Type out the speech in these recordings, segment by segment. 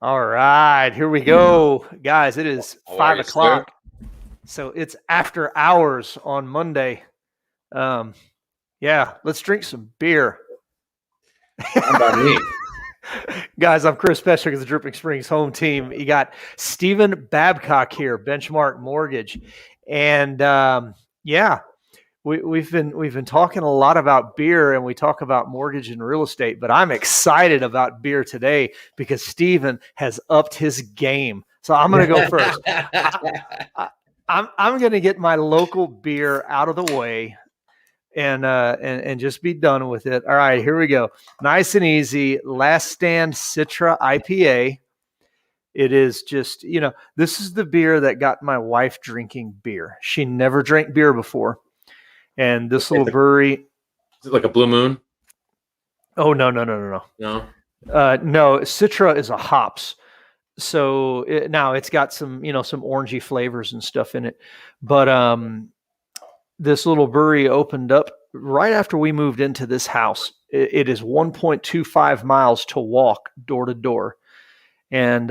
All right, here we go, guys. It is How are 5 you, sir? o'clock, so it's after hours on Monday. Um, yeah, let's drink some beer. Fine by me. Guys, I'm Chris Pestrick of the Dripping Springs home team. You got Stephen Babcock here, Benchmark Mortgage, and yeah, we've been talking a lot about beer, and we talk about mortgage and real estate. But I'm excited about beer today because Stephen has upped his game. So I'm going to go first. I'm going to get my local beer out of the way and just be done with it. All right, here we go. Nice and easy. Last Stand Citra IPA. It is just, this is the beer that got my wife drinking beer. She never drank beer before. And this little brewery. Is it like a Blue Moon? Oh, no. No. No, Citra is a hops. So now it's got some, some orangey flavors and stuff in it. But this little brewery opened up right after we moved into this house. It is 1.25 miles to walk door to door. And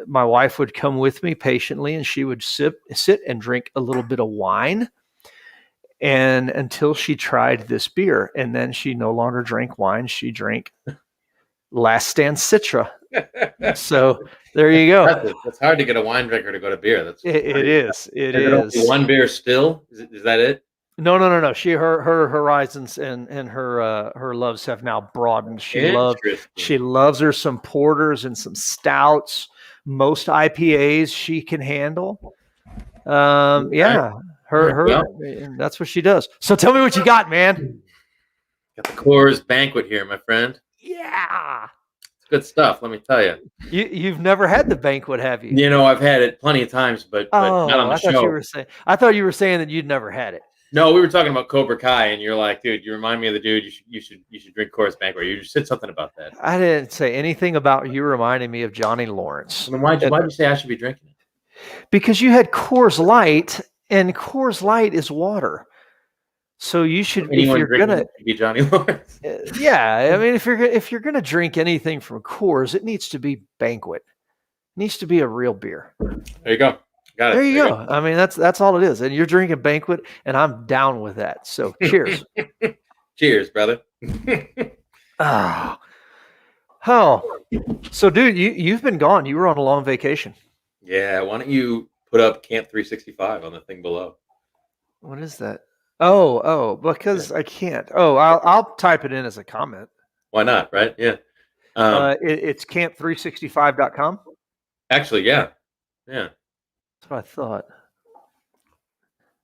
my wife would come with me patiently, and she would sit and drink a little bit of wine. And until she tried this beer, and then she no longer drank wine. She drank Last Stand Citra. So there you go. It's hard to get a wine drinker to go to beer. It is. It is. One beer still? Is that it? No. Her horizons and her loves have now broadened. She loves her some porters and some stouts. Most IPAs she can handle. Yeah. Her that's what she does. So tell me what you got, man. Got the Coors Banquet here, my friend. Yeah. It's good stuff, let me tell you. You've never had the Banquet, have you? I've had it plenty of times, but not on the show. I thought you were saying that you'd never had it. No, we were talking about Cobra Kai, and you're like, dude, you remind me of the dude. You should drink Coors Banquet. You just said something about that. I didn't say anything about you reminding me of Johnny Lawrence. Then why'd you say I should be drinking it? Because you had Coors Light, and Coors Light is water. So you should, if you're gonna be Johnny Lawrence. Yeah, I mean, if you're gonna drink anything from Coors, it needs to be Banquet. It needs to be a real beer. There you go. Got it. There you go. I mean, that's all it is. And you're drinking Banquet, and I'm down with that. So cheers. Cheers, brother. Oh, so dude, you've been gone. You were on a long vacation. Yeah. Why don't you put up Camp 365 on the thing below? What is that? Oh, because I can't. Oh, I'll type it in as a comment. Why not? Right? Yeah. It's camp365.com. Actually, yeah. That's what I thought.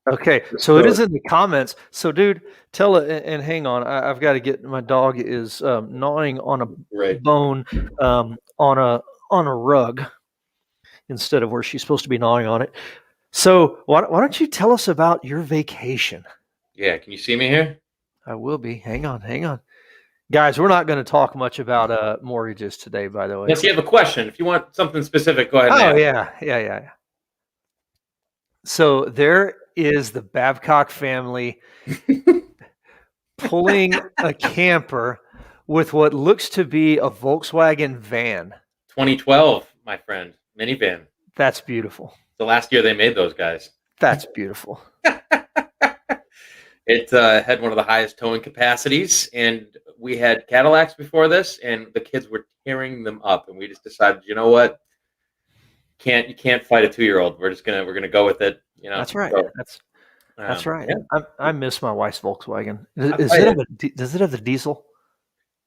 Okay, so it is in the comments. So, dude, tell it and hang on. I've got to get. My dog is gnawing on a bone on a rug instead of where she's supposed to be gnawing on it. So, why don't you tell us about your vacation? Yeah, can you see me here? I will be. Hang on. Guys, we're not going to talk much about mortgages today, by the way. Yes, you have a question. If you want something specific, go ahead. Oh, yeah. So there is the Babcock family pulling a camper with what looks to be a Volkswagen van. 2012, my friend. Minivan. That's beautiful. The last year they made those guys. That's beautiful. It had one of the highest towing capacities, and we had Cadillacs before this, and the kids were tearing them up, and we just decided, you know what? You can't fight a 2-year-old. We're gonna go with it. That's right. So, that's right. Yeah. I miss my wife's Volkswagen. Does it have the diesel?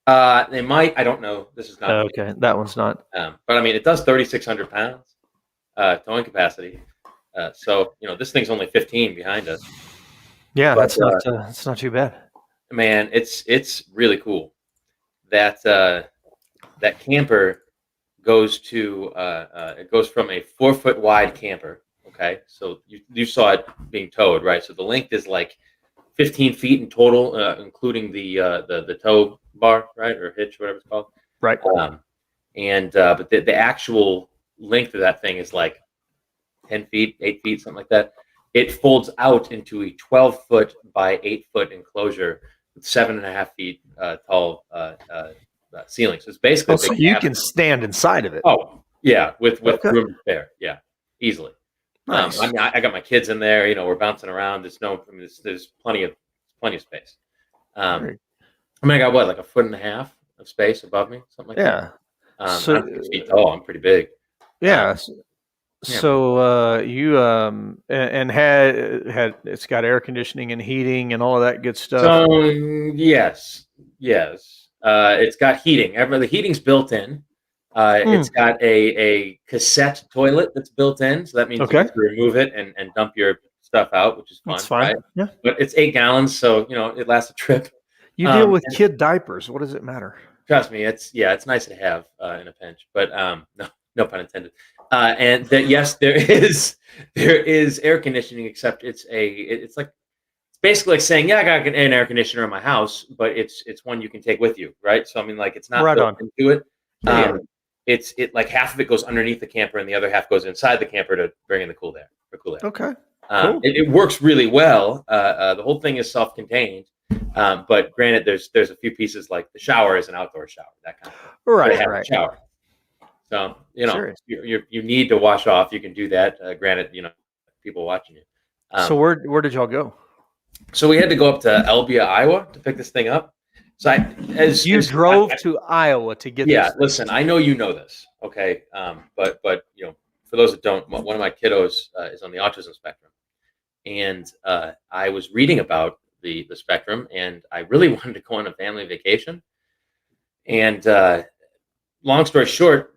They might. I don't know. This is not. Okay, that one's not. But I mean, it does 3,600 pounds towing capacity. So this thing's only 15 behind us. Yeah, that's not too bad. Man, it's really cool. That camper goes to it goes from a 4-foot wide camper. Okay, so you saw it being towed, right? So the length is like 15 feet in total, including the tow bar, right, or hitch, whatever it's called. Right. But the actual length of that thing is like 10 feet, 8 feet, something like that. It folds out into a 12-foot by 8-foot enclosure with 7.5 feet tall ceiling. So it's basically a So big you cabin. can stand inside of it. Oh yeah, with Okay. room to spare. Yeah, easily. Nice. I mean, I got my kids in there. We're bouncing around. There's plenty of space. Very- I mean, I got what, like a foot and a half of space above me, something like that. yeah. So I'm 6 feet tall. I'm pretty big. yeah. Yeah, man. So you and had it's got air conditioning and heating and all of that good stuff. So yes. It's got heating. The heating's built in. It's got a cassette toilet that's built in, so that means you Okay. get to remove it and dump your stuff out, which is fun, That's fine. right? Yeah. But it's 8 gallons, so it lasts a trip. You deal with And kid diapers. What does it matter? trust me, it's nice to have in a pinch, but no pun intended. And that yes, there is air conditioning, except it's like it's basically like saying, yeah, I got an air conditioner in my house, but it's one you can take with you, right? So I mean, like it's not Right built on. into it. Yeah. It's like half of it goes underneath the camper, and the other half goes inside the camper to bring in the cool air. Okay. Cool. It works really well. The whole thing is self-contained, but granted, there's a few pieces like the shower is an outdoor shower, that kind of thing. Right. They have a Right. shower, so Sure. you need to wash off. You can do that. Granted, people watching you. So where did y'all go? So we had to go up to Elbia, Iowa, to pick this thing up. So You drove to Iowa to get yeah. this thing. Listen, I know you know this, okay? But for those that don't, one of my kiddos is on the autism spectrum, and I was reading about the spectrum, and I really wanted to go on a family vacation. And long story short,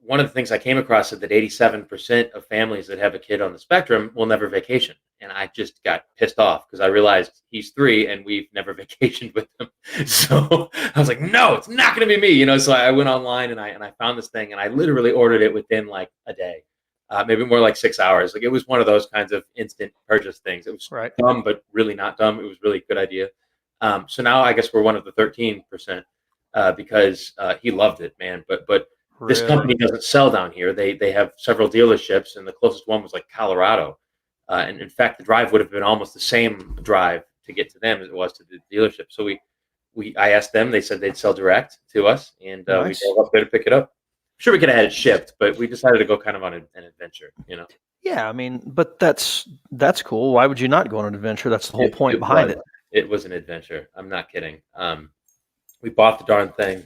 one of the things I came across said that 87% of families that have a kid on the spectrum will never vacation. And I just got pissed off because I realized he's 3 and we've never vacationed with him. So I was like, no, it's not going to be me. So I went online and I found this thing, and I literally ordered it within like a day, maybe more like 6 hours. Like it was one of those kinds of instant purchase things. It was Right. dumb, but really not dumb. It was really a good idea. So now I guess we're one of the 13% because he loved it, man. But this company doesn't sell down here. They have several dealerships, and the closest one was like Colorado. And in fact, the drive would have been almost the same drive to get to them as it was to the dealership. So I asked them. They said they'd sell direct to us, and Nice. we drove up there to pick it up. Sure, we could have had it shipped, but we decided to go kind of on an adventure. Yeah, I mean, but that's cool. Why would you not go on an adventure? That's the whole point behind it. It was an adventure. I'm not kidding. We bought the darn thing.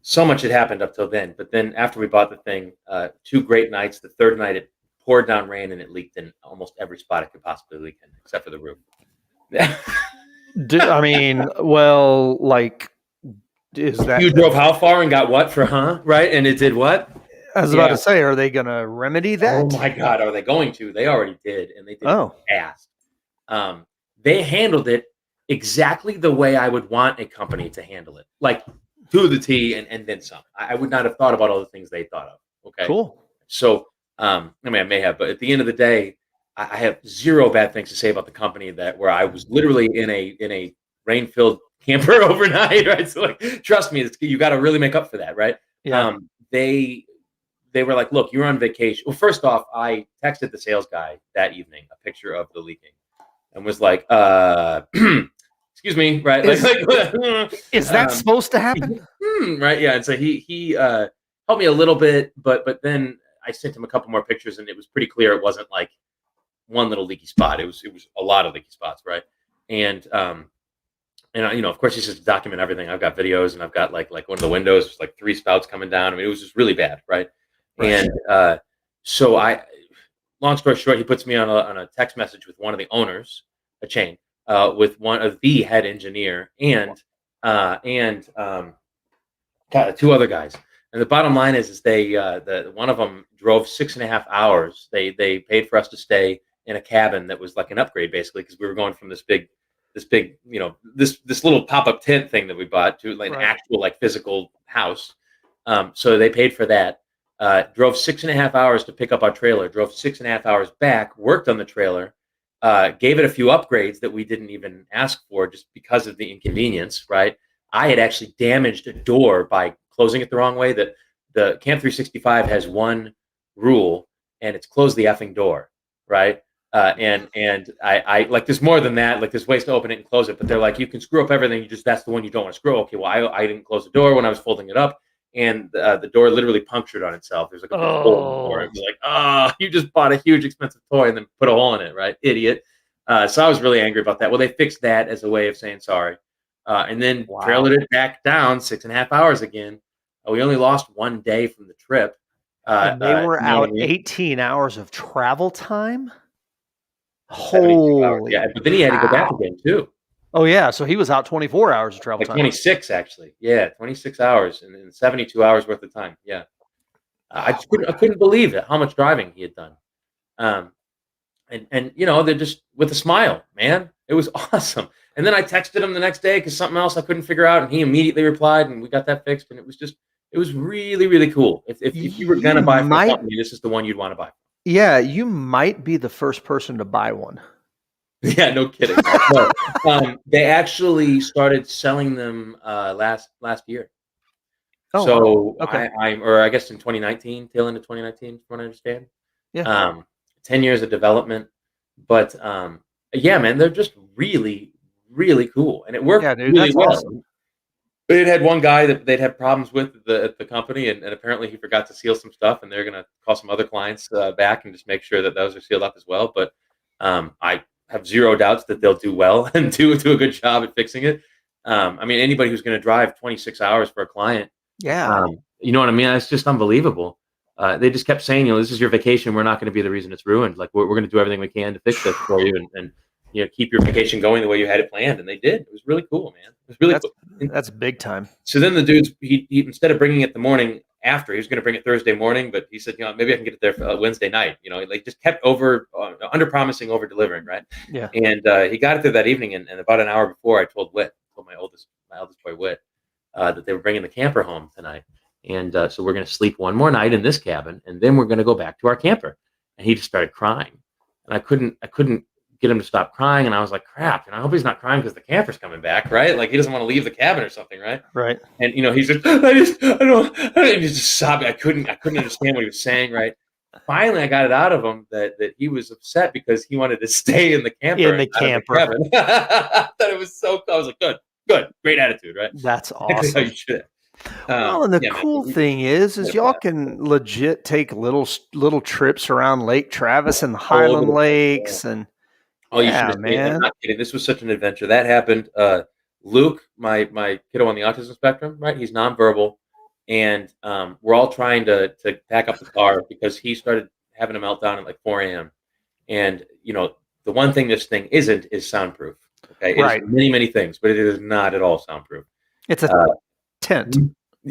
So much had happened up till then, but then after we bought the thing, 2 great nights. The third night, it poured down rain and it leaked in almost every spot it could possibly leak in, except for the roof. I mean, well, like, is that you drove how far and got what for? Right, and it did what? I was about to say, are they going to remedy that? Oh my God, are they going to? They already did, and they did it fast. They handled it exactly the way I would want a company to handle it, like to the T and then some. I would not have thought about all the things they thought of. Okay, cool. So, I mean, I may have, but at the end of the day, I have zero bad things to say about the company where I was literally in a rain-filled camper overnight, right? So, like, trust me, you got to really make up for that, right? Yeah. They were like, look, you're on vacation. Well, first off, I texted the sales guy that evening a picture of the leaking and was like, excuse me, right? Is that supposed to happen? Right. Yeah. And so he helped me a little bit, but then I sent him a couple more pictures, and it was pretty clear it wasn't like one little leaky spot. It was a lot of leaky spots, right? And of course, he says to document everything. I've got videos, and I've got like one of the windows was like 3 spouts coming down. I mean, it was just really bad, right? And so long story short, he puts me on a text message with one of the owners, a chain, with one of the head engineer and 2 other guys. And the bottom line is they one of them drove 6.5 hours. They paid for us to stay in a cabin that was like an upgrade, basically, because we were going from this big, this little pop-up tent thing that we bought to like an actual like physical house. So they paid for that. Drove 6.5 hours to pick up our trailer. Drove 6.5 hours back. Worked on the trailer. Gave it a few upgrades that we didn't even ask for just because of the inconvenience. Right. I had actually damaged a door by closing it the wrong way. That the Camp 365 has one rule, and it's close the effing door. Right. And I like there's more than that. Like there's ways to open it and close it, but they're like you can screw up everything. That's the one you don't want to screw. Okay, well I didn't close the door when I was folding it up, and the door literally punctured on itself. There's like a big hole in the door. It was like, you just bought a huge expensive toy and then put a hole in it, right, idiot? So I was really angry about that. Well, they fixed that as a way of saying sorry, and then trailed it back down 6.5 hours again. We only lost 1 day from the trip. And they were you know what out I mean? 18 hours of travel time. 72 hours. Holy Yeah, but then he had to go back cow. again too. Oh yeah, so he was out 24 hours of travel Like time. 26 actually. Yeah, 26 hours and 72 hours worth of time. Yeah. I just couldn't believe it, how much driving he had done. Um, and they're just with a smile, man. It was awesome. And then I texted him the next day because something else I couldn't figure out, and he immediately replied, and we got that fixed. And it was really, really cool. If you were gonna buy from a company, this is the one you'd want to buy. Yeah, you might be the first person to buy one. Yeah, no kidding. No. They actually started selling them last year. Oh, So wow. Okay. I guess in 2019, tail end of 2019, from what I understand. Yeah. 10 years of development, but yeah, man, they're just really, really cool, and it worked Yeah, dude, really that's well. awesome. They'd had one guy that they'd had problems with at the company, and apparently he forgot to seal some stuff, and they're gonna call some other clients back and just make sure that those are sealed up as well. But I have zero doubts that they'll do well and do a good job at fixing it. I mean, anybody who's going to drive 26 hours for a client, Yeah. you know what I mean? It's just unbelievable. They just kept saying, this is your vacation. We're not going to be the reason it's ruined. Like we're going to do everything we can to fix this for you and keep your vacation going the way you had it planned. And they did. It was really cool, man. It was really cool. That's big time. So then the dudes, he instead of bringing it the morning after, he was going to bring it Thursday morning, but he said, maybe I can get it there for Wednesday night. Like just kept under promising, over delivering, right? Yeah. And he got it there that evening, and about an hour before, I told my eldest boy Whit, that they were bringing the camper home tonight. And so we're going to sleep one more night in this cabin, and then we're going to go back to our camper. And he just started crying, and I couldn't get him to stop crying. And I was like, crap, I hope he's not crying because the camper's coming back, right? Like he doesn't want to leave the cabin or something, right? Right. And he's just, he's just sobbing. I couldn't understand what he was saying, right? Finally, I got it out of him that he was upset because he wanted to stay in the camper. In the camper. I thought it was so cool. I was like, good, great attitude, right? That's Exactly awesome. how you should. Well, and the cool thing is y'all can legit take little trips around Lake Travis and the Highland Lakes, and you should have seen. I'm not kidding. This was such an adventure. That happened. Luke, my kiddo on the autism spectrum, right? He's nonverbal, and we're all trying to pack up the car because he started having a meltdown at like 4 a.m. And the one thing this thing isn't is soundproof. Okay, right? It is many things, but it is not at all soundproof. It's a tent,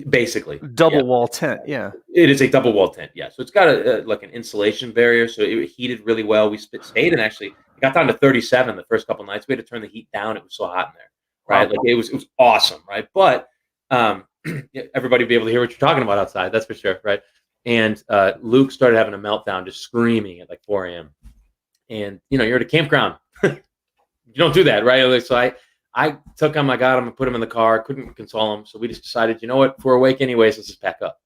basically double wall tent. Yeah, it is a double wall tent. Yeah, so it's got like an insulation barrier, so it heated really well. We stayed, and actually it got down to 37 the first couple nights. We had to turn the heat down. It was so hot in there, right? Wow. Like it was awesome, right? But everybody be able to hear what you're talking about outside. That's for sure, right? And Luke started having a meltdown, just screaming at like 4 a.m. And you're at a campground. You don't do that, right? So I took him, I got him, and put him in the car. Couldn't console him, so we just decided, you know what? If we're awake anyways, let's just pack up.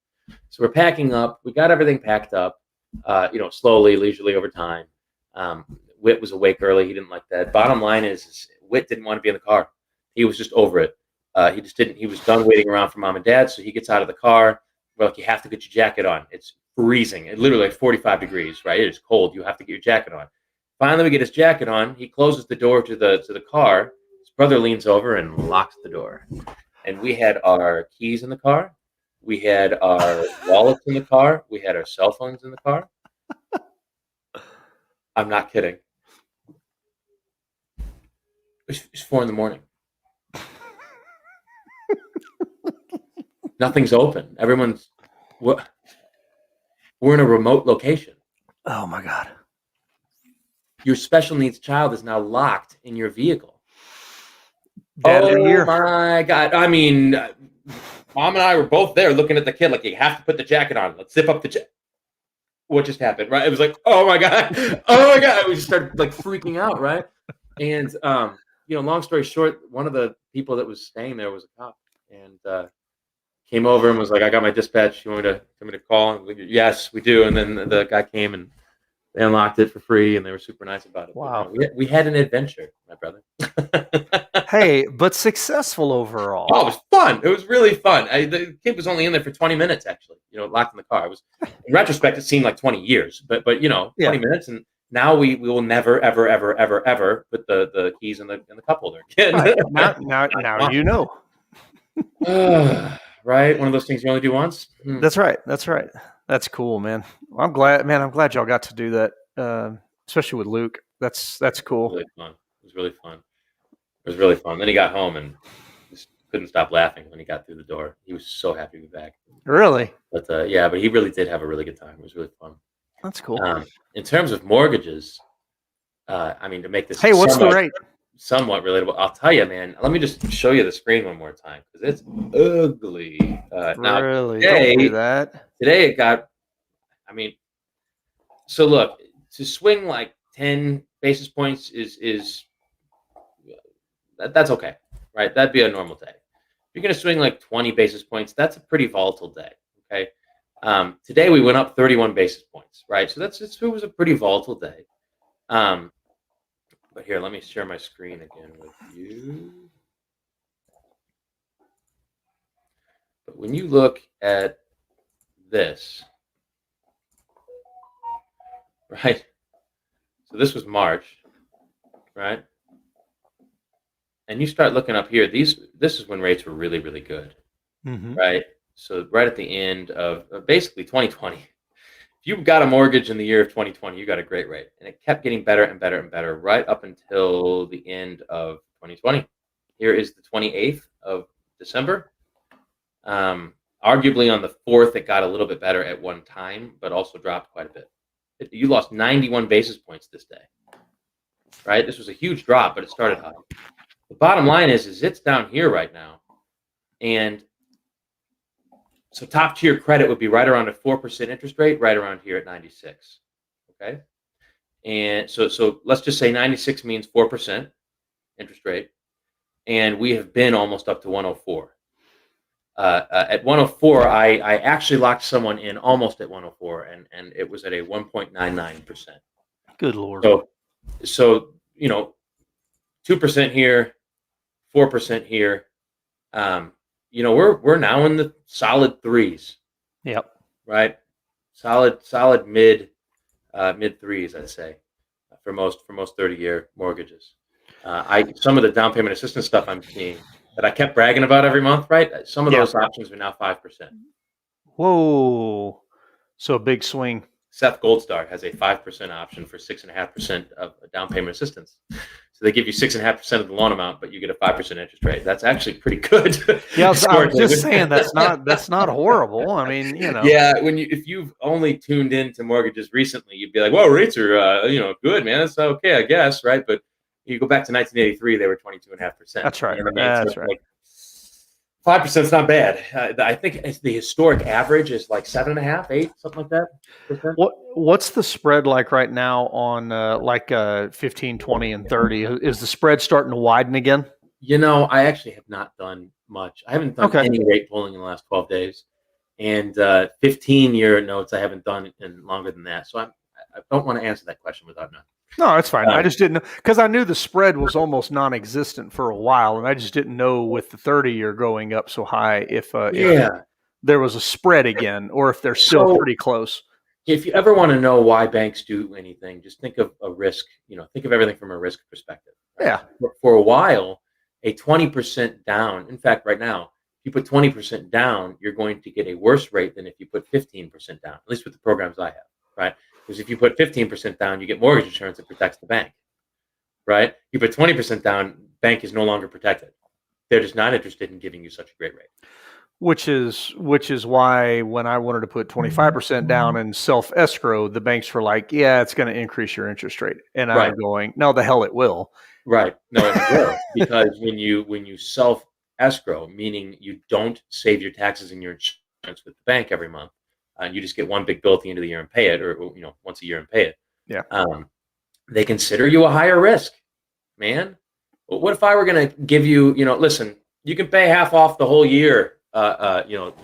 So we're packing up. We got everything packed up, slowly, leisurely over time. Whit was awake early. He didn't like that. Bottom line is Whit didn't want to be in the car. He was just over it. He just didn't. He was done waiting around for mom and dad, so he gets out of the car. We're like, you have to get your jacket on. It's freezing. It's literally like 45 degrees, right? It is cold. You have to get your jacket on. Finally, we get his jacket on. He closes the door to the car. His brother leans over and locks the door. And we had our keys in the car. We had our wallets in the car. We had our cell phones in the car. I'm not kidding. It's 4 a.m. Nothing's open. We're in a remote location. Oh my God. Your special needs child is now locked in your vehicle. Oh my God. I mean, Mom and I were both there looking at the kid like, you have to put the jacket on. Let's zip up the jacket. What just happened, right? It was like, oh my God. Oh my God. We just started like freaking out, right? And, long story short, one of the people that was staying there was a cop, and came over and was like, I got my dispatch. You want me to call? And like, yes, we do. And then the guy came, and They unlocked it for free, and they were super nice about it. Wow. But, we had an adventure, my brother. Hey, but successful overall. Oh, it was fun. It was really fun. The kid was only in there for 20 minutes, actually. Locked in the car. It was, in retrospect, it seemed like 20 years, but 20 minutes, and now we will never, ever, ever, ever, ever put the keys in the cup holder again. Right. Now you know. Right, one of those things you only do once. That's right. That's cool, man. Well, I'm glad y'all got to do that, especially with Luke. That's cool. Really fun. It was really fun. Then he got home and just couldn't stop laughing when he got through the door. He was so happy to be back. Really? But but he really did have a really good time. It was really fun. That's cool. In terms of mortgages, I mean, to make this what's the rate? Somewhat relatable. I'll tell you, man. Let me just show you the screen one more time because it's ugly. Now, really? Don't do that. Today it got. I mean, so look, to swing like 10 basis points is that's okay, right? That'd be a normal day. If you're going to swing like 20 basis points, that's a pretty volatile day. Okay. Today we went up 31 basis points, right? So it was a pretty volatile day. But here, let me share my screen again with you. But when you look at this, right? So this was March, right? And you start looking up here. This is when rates were really, really good, right? So right at the end of basically 2020. If you got a mortgage in the year of 2020, you got a great rate. And it kept getting better and better and better right up until the end of 2020. Here is the 28th of December. Arguably on the 4th, it got a little bit better at one time, but also dropped quite a bit. You lost 91 basis points this day, right? This was a huge drop, but it started high. The bottom line is it's down here right now. And so top tier credit would be right around a 4% interest rate, right around here at 96. Okay. And so let's just say 96 means 4% interest rate. And we have been almost up to 104. At 104, I actually locked someone in almost at 104, and it was at a 1.99%. Good Lord. So 2% here, 4% here. We're now in the solid threes. Yep. Right. Solid mid threes, I'd say, for most 30-year mortgages. Some of the down payment assistance stuff I'm seeing that I kept bragging about every month, right? Some of those options are now 5%. Whoa. So a big swing. Seth Goldstar has a 5% option for 6.5% of down payment assistance. So they give you 6.5% of the loan amount, but you get a 5% interest rate. That's actually pretty good. Yeah, I was just saying that's not horrible. I mean, Yeah, if you've only tuned into mortgages recently, you'd be like, "Well, rates are good, man. That's okay, I guess, right?" But you go back to 1983, they were 22.5%. That's right. That's right. 5% is not bad. I think the historic average is like 7.5, 8, something like that. What's the spread like right now on 15, 20, and 30? Is the spread starting to widen again? I actually have not done much. I haven't done any rate pulling in the last 12 days. And 15-year notes I haven't done in longer than that. So I don't want to answer that question without knowing. No, that's fine. I just didn't know because I knew the spread was almost non-existent for a while, and I just didn't know with the 30-year going up so high if there was a spread again or if they're still pretty close. If you ever want to know why banks do anything, just think of a risk. Think of everything from a risk perspective. Right? Yeah. For a while, a 20% down. In fact, right now, if you put 20% down, you're going to get a worse rate than if you put 15% down. At least with the programs I have, right? Because if you put 15% down, you get mortgage insurance that protects the bank, right? You put 20% down, bank is no longer protected. They're just not interested in giving you such a great rate. Which is why when I wanted to put 25% down and self-escrow, the banks were like, yeah, it's going to increase your interest rate. And I'm going, no, the hell it will. Right. No, it will. Because when you self-escrow, meaning you don't save your taxes and your insurance with the bank every month, and you just get one big bill at the end of the year and pay it, or once a year and pay it. Yeah. They consider you a higher risk, man. What if I were going to give you, listen, you can pay half off the whole year,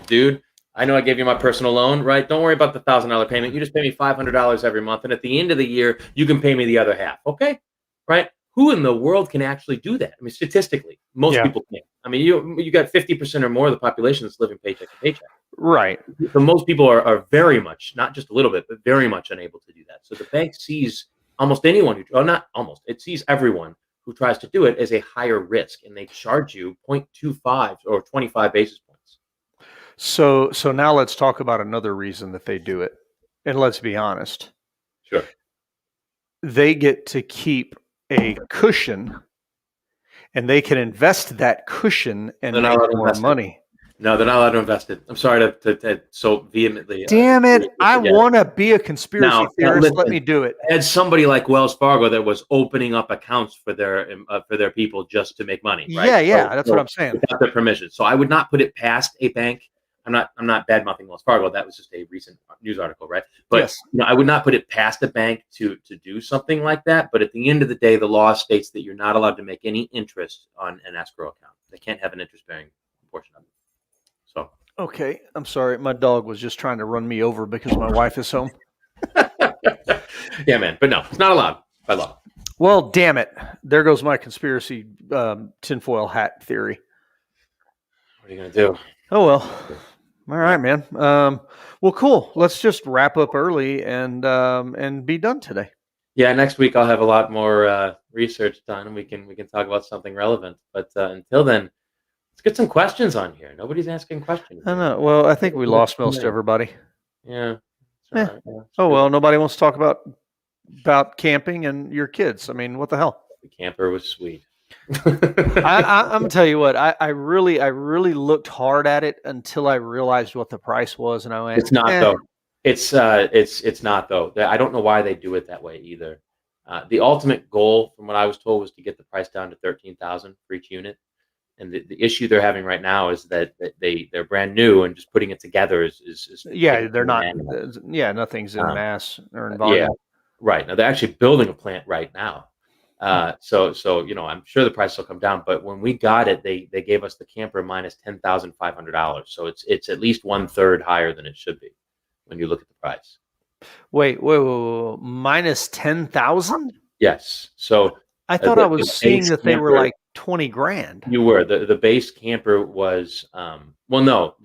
dude, I know I gave you my personal loan, right? Don't worry about the $1,000 payment. You just pay me $500 every month, and at the end of the year, you can pay me the other half. Okay, right? Who in the world can actually do that? I mean, statistically, most Yeah. people can't. I mean, you got 50% or more of the population that's living paycheck to paycheck. Right. So most people are very much, not just a little bit, but very much unable to do that. So the bank sees almost anyone who, or not almost, it sees everyone who tries to do it as a higher risk, and they charge you 0.25 or 25 basis points. So now let's talk about another reason that they do it. And let's be honest. Sure. They get to keep a cushion, and they can invest that cushion and They're make not allowed to more invest it. money. No, they're not allowed to invest it. I'm sorry to so vehemently. Damn it. I yeah. want to be a conspiracy Now, theorist. Let listen, me do it. I had somebody like Wells Fargo that was opening up accounts for their people just to make money, right? Yeah, that's what I'm saying. Without their permission. So I would not put it past a bank. I'm not bad mouthing Wells Fargo. That was just a recent news article, right? But Yes. I would not put it past a bank to do something like that. But at the end of the day, the law states that you're not allowed to make any interest on an escrow account. They can't have an interest-bearing portion of it. So Okay, I'm sorry. My dog was just trying to run me over because my wife is home. yeah, man. But no, it's not allowed by law. Well, damn it. There goes my conspiracy tinfoil hat theory. What are you gonna do? Oh, well. All right, man. Well, cool. Let's just wrap up early and be done today. Yeah, next week I'll have a lot more research done, and we can talk about something relevant. But until then, let's get some questions on here. Nobody's asking questions. I know. Well, I think we lost most everybody. Yeah. Eh. Oh well, nobody wants to talk about camping and your kids. I mean, what the hell? The camper was sweet. I'm gonna tell you what. I really looked hard at it until I realized what the price was, and I went, It's not though. It's not though. I don't know why they do it that way either. The ultimate goal, from what I was told, was to get the price down to 13,000 for each unit. And the issue they're having right now is that they're brand new, and just putting it together is yeah, they're not. Yeah, nothing's in mass or in volume. Yeah, right. Now they're actually building a plant right now. So I'm sure the price will come down. But when we got it, they gave us the camper minus $10,500. So it's at least 1/3 higher than it should be when you look at the price. Wait. Minus 10,000? Yes. So I thought I was seeing that they were like 20 grand. You were. The base camper was well, no,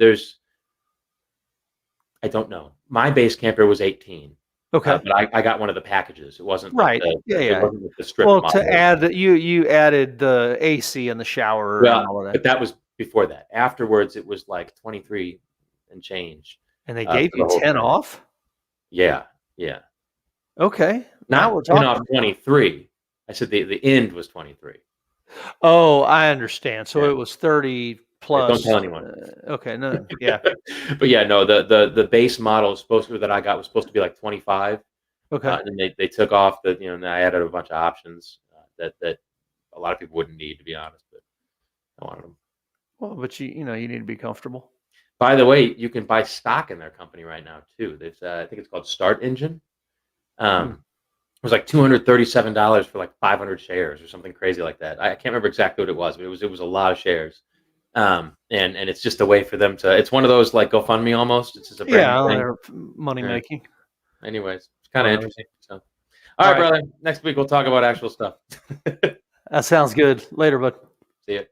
I don't know. My base camper was 18. Okay. But I got one of the packages. It wasn't right. Like it wasn't like the strip well, model. to add you added the AC and the shower and all of that. But that was before that. Afterwards, it was like 23 and change. And they gave you 10 off? Yeah. Okay. Not we're 10 off 23. I said the end was 23. Oh, I understand. So it was 30 plus. Don't tell anyone. Okay, no, yeah. But yeah, no, the base model that I got was supposed to be like 25. Okay. And they took off and I added a bunch of options that a lot of people wouldn't need, to be honest, but I wanted them. Well, but you need to be comfortable. By the way, you can buy stock in their company right now too. There's I think it's called Start Engine. It was like $237 for like 500 shares or something crazy like that. I can't remember exactly what it was, but it was a lot of shares. And it's just a way for them to. It's one of those like GoFundMe almost. It's just a they're money making. Anyways, it's kind of interesting. So, all right, brother. Next week we'll talk about actual stuff. That sounds good. Later, bud. See ya.